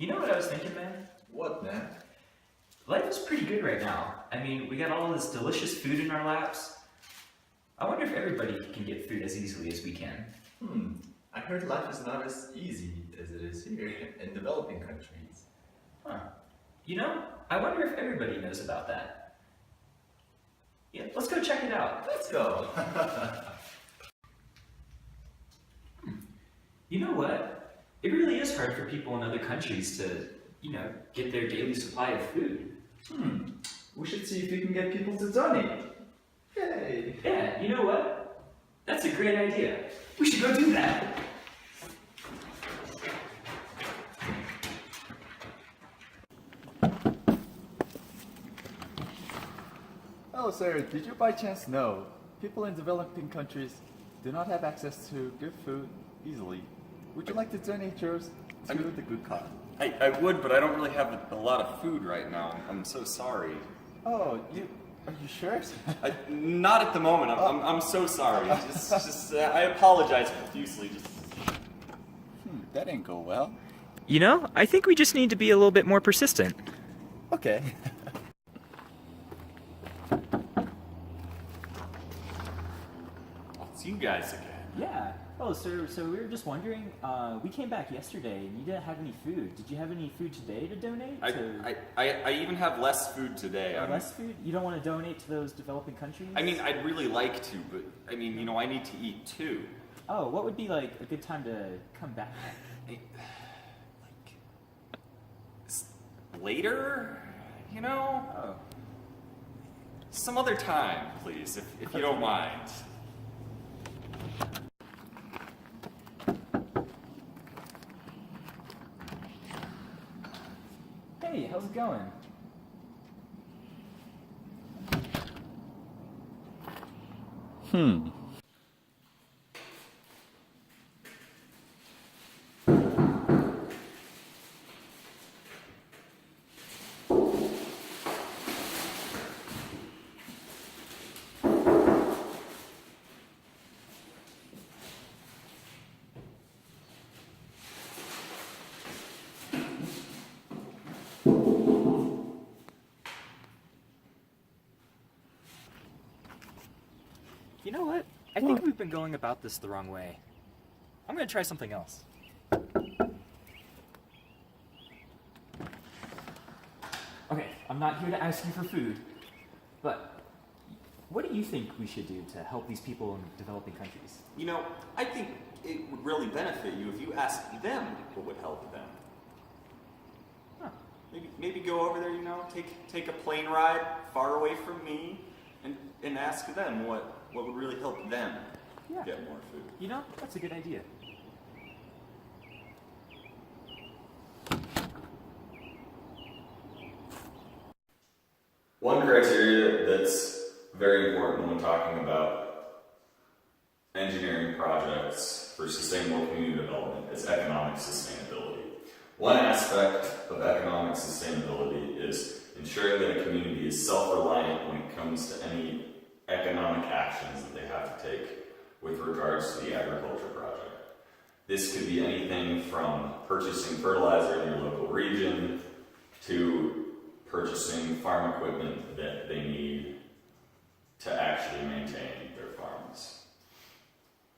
You know what I was thinking, man? What, man? Life is pretty good right now. I mean, we got all this delicious food in our laps. I wonder if everybody can get food as easily as we can. I heard life is not as easy as it is here in developing countries. Huh. You know, I wonder if everybody knows about that. Yeah, let's go check it out. Let's go! You know what? It really is hard for people in other countries to, get their daily supply of food. We should see if we can get people to donate. Yay! Yeah, you know what? That's a great idea. We should go do that. Hello sir, did you by chance know people in developing countries do not have access to good food easily? Would you like to donate yours to the good cause? I would, but I don't really have a lot of food right now. I'm so sorry. Oh, are you sure? Not at the moment. I'm so sorry. I apologize profusely. That didn't go well. You know, I think we just need to be a little bit more persistent. Okay. It's you guys again. Yeah. Oh, sir, so we were just wondering, we came back yesterday and you didn't have any food. Did you have any food today to donate? I even have less food today. Less food? You don't want to donate to those developing countries? I mean, I'd really like to, but I mean, I need to eat too. Oh, what would be like a good time to come back? Later? Oh. Some other time, please, if you don't mind. Hey, how's it going? You know what? I think we've been going about this the wrong way. I'm gonna try something else. Okay, I'm not here to ask you for food, but what do you think we should do to help these people in developing countries? I think it would really benefit you if you asked them what would help them. Huh. Maybe go over there, take a plane ride far away from me and ask them what would really help them get more food. That's a good idea. One criteria that's very important when talking about engineering projects for sustainable community development is economic sustainability. One aspect of economic sustainability is ensuring that a community is self-reliant when it comes to any economic actions that they have to take with regards to the agriculture project. This could be anything from purchasing fertilizer in your local region to purchasing farm equipment that they need to actually maintain their farms.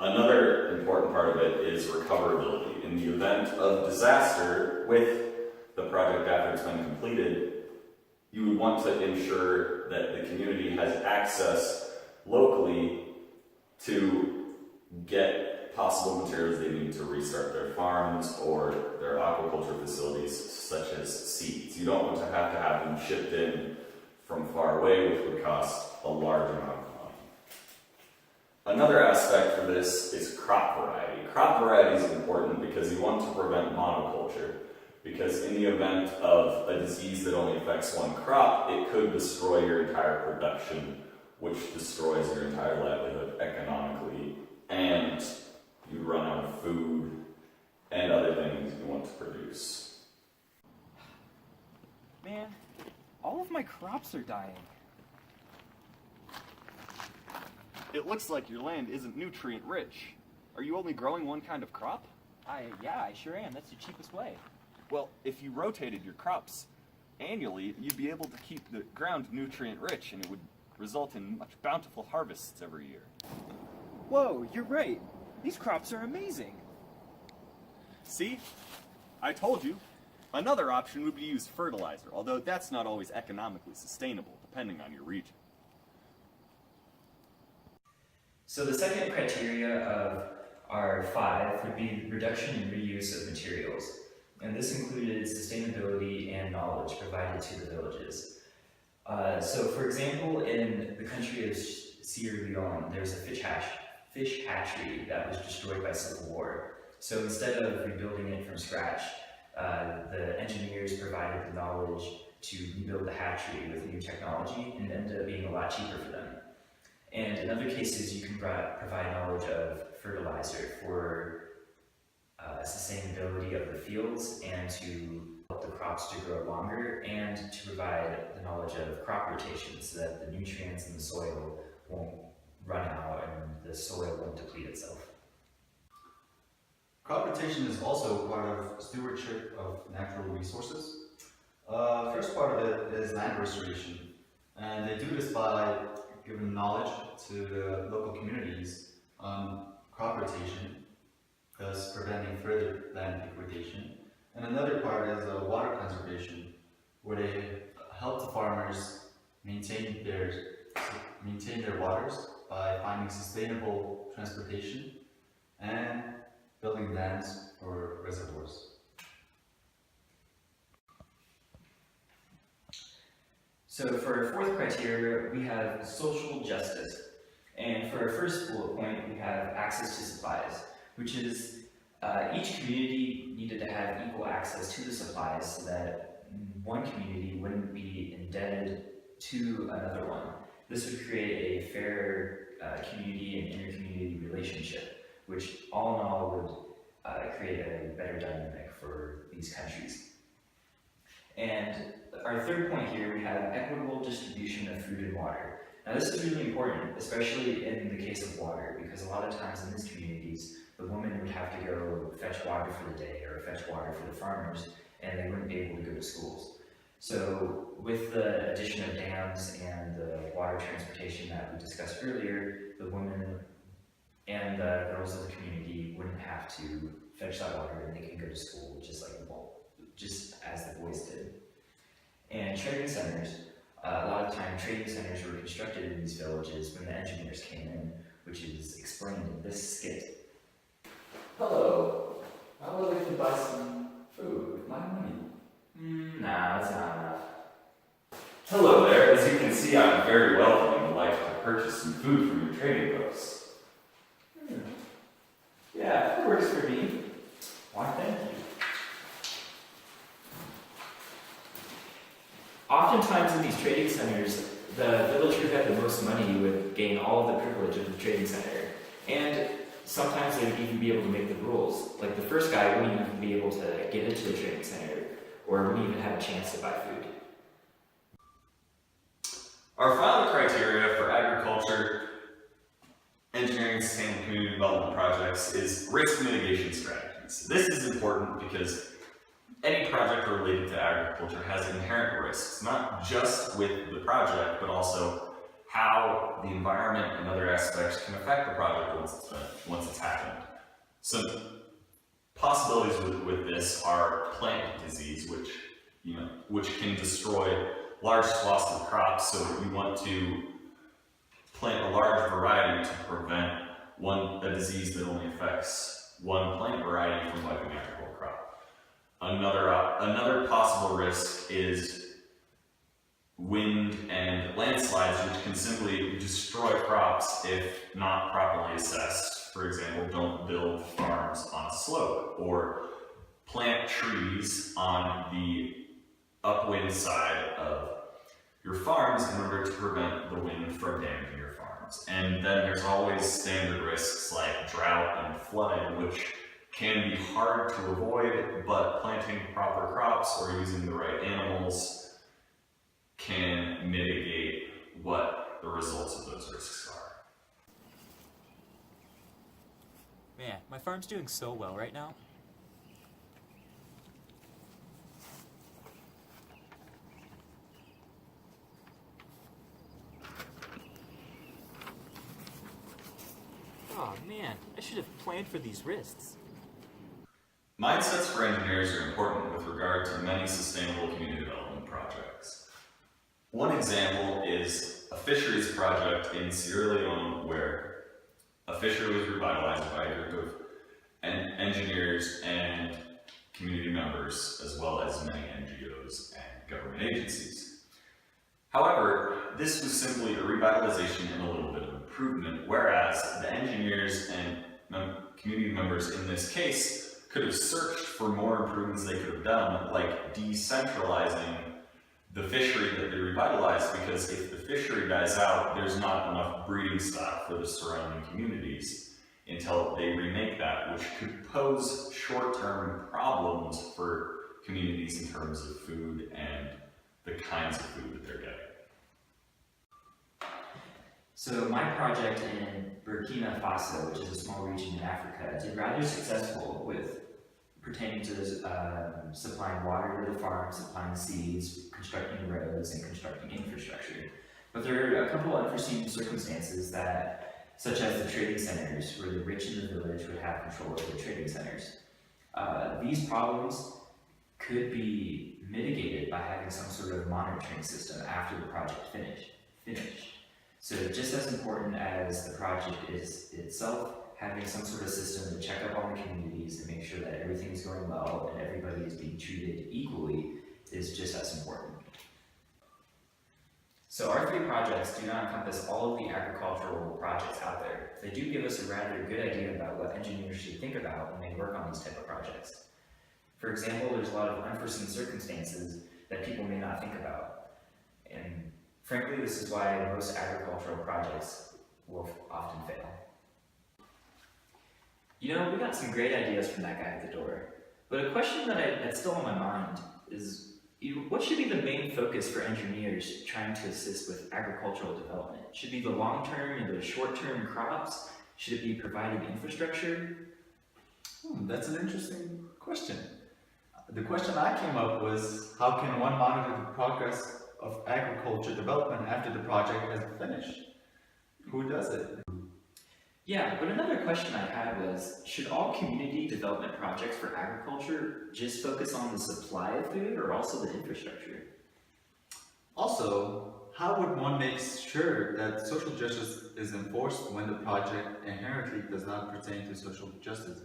Another important part of it is recoverability. In the event of disaster with the project after it's been completed, you would want to ensure that the community has access locally to get possible materials they need to restart their farms or their aquaculture facilities, such as seeds. You don't want to have them shipped in from far away, which would cost a large amount of money. Another aspect for this is crop variety. Crop variety is important because you want to prevent monoculture, because in the event of a disease that only affects one crop, it could destroy your entire production, which destroys your entire livelihood economically, and you run out of food and other things you want to produce. Man, all of my crops are dying. It looks like your land isn't nutrient rich. Are you only growing one kind of crop? Yeah, I sure am. That's the cheapest way. Well, if you rotated your crops annually, you'd be able to keep the ground nutrient rich, and it would result in much bountiful harvests every year. Whoa, you're right. These crops are amazing. See? I told you. Another option would be to use fertilizer, although that's not always economically sustainable, depending on your region. So the second criteria of our 5 would be reduction and reuse of materials. And this included sustainability and knowledge provided to the villages. So for example, in the country of Sierra Leone, there's a fish hatchery that was destroyed by civil war. So instead of rebuilding it from scratch, the engineers provided the knowledge to rebuild the hatchery with new technology, and it ended up being a lot cheaper for them. And in other cases, you can provide knowledge of fertilizer for sustainability of the fields and to help the crops to grow longer, and to provide the knowledge of crop rotation so that the nutrients in the soil won't run out and the soil won't deplete itself. Crop rotation is also part of stewardship of natural resources. First part of it is land restoration, and they do this by giving knowledge to the local communities on crop rotation, thus preventing further land degradation. And another part is water conservation, where they help the farmers maintain their waters by finding sustainable transportation and building dams or reservoirs. So for our fourth criteria, we have social justice. And for our first bullet point, we have access to supplies, which is each community needed to have equal access to the supplies so that one community wouldn't be indebted to another one. This would create a fair community and inter-community relationship, which all in all would create a better dynamic for these countries. And our third point here, we have equitable distribution of food and water. Now this is really important, especially in the case of water, because a lot of times in these communities, the woman would have to go fetch water for the day or fetch water for the farmers, and they wouldn't be able to go to schools. So with the addition of dams and the water transportation that we discussed earlier, the women and the girls of the community wouldn't have to fetch that water, and they can go to school just as the boys did. And trading centers, a lot of time trading centers were constructed in these villages when the engineers came in, which is explained in this skit. Hello, I would like to buy some food with my money. Nah, that's not enough. Hello there. As you can see, I'm very wealthy and would like to purchase some food from your trading posts. Yeah, it works for me. Why, thank you. Oftentimes in these trading centers, the villager who had the most money would gain all of the privilege of the trading center. And sometimes they would even be able to make the rules. Like the first guy wouldn't even be able to get into the trading center, or wouldn't even have a chance to buy food. Our final criteria for agriculture, engineering, and sustainable community development projects is risk mitigation strategies. This is important because any project related to agriculture has inherent risks, not just with the project, but also how the environment and other aspects can affect the project once it's happened. Some possibilities with this are plant disease, which can destroy large swaths of crops. So you want to plant a large variety to prevent a disease that only affects one plant variety from wiping out your whole crop. Another possible risk is wind and landslides, which can simply destroy crops if not properly assessed. For example, don't build farms on a slope, or plant trees on the upwind side of your farms in order to prevent the wind from damaging your farms. And then there's always standard risks like drought and flooding, which can be hard to avoid, but planting proper crops or using the right animals can mitigate what the results of those risks are. Man, my farm's doing so well right now. plan for these risks? Mindsets for engineers are important with regard to many sustainable community development projects. One example is a fisheries project in Sierra Leone where a fishery was revitalized by a group of engineers and community members, as well as many NGOs and government agencies. However, this was simply a revitalization and a little bit of improvement, whereas the engineers and community members in this case could have searched for more improvements they could have done, like decentralizing the fishery that they revitalized, because if the fishery dies out, there's not enough breeding stock for the surrounding communities until they remake that, which could pose short-term problems for communities in terms of food and the kinds of food that they're getting. So my project in Burkina Faso, which is a small region in Africa, did rather successful with pertaining to supplying water to the farm, supplying seeds, constructing roads, and constructing infrastructure. But there are a couple unforeseen circumstances such as the trading centers, where the rich in the village would have control over the trading centers. These problems could be mitigated by having some sort of monitoring system after the project finished. So just as important as the project is itself, having some sort of system to check up on the communities and make sure that everything is going well and everybody is being treated equally is just as important. So our 3 projects do not encompass all of the agricultural projects out there. They do give us a rather good idea about what engineers should think about when they work on these type of projects. For example, there's a lot of unforeseen circumstances that people may not think about. And frankly, this is why most agricultural projects will often fail. You know, we got some great ideas from that guy at the door, but a question that's still on my mind is, what should be the main focus for engineers trying to assist with agricultural development? Should it be the long-term and the short-term crops? Should it be providing infrastructure? That's an interesting question. The question I came up was, how can one monitor the progress of agriculture development after the project has finished? Who does it? Yeah, but another question I had was, should all community development projects for agriculture just focus on the supply of food or also the infrastructure? Also, how would one make sure that social justice is enforced when the project inherently does not pertain to social justice?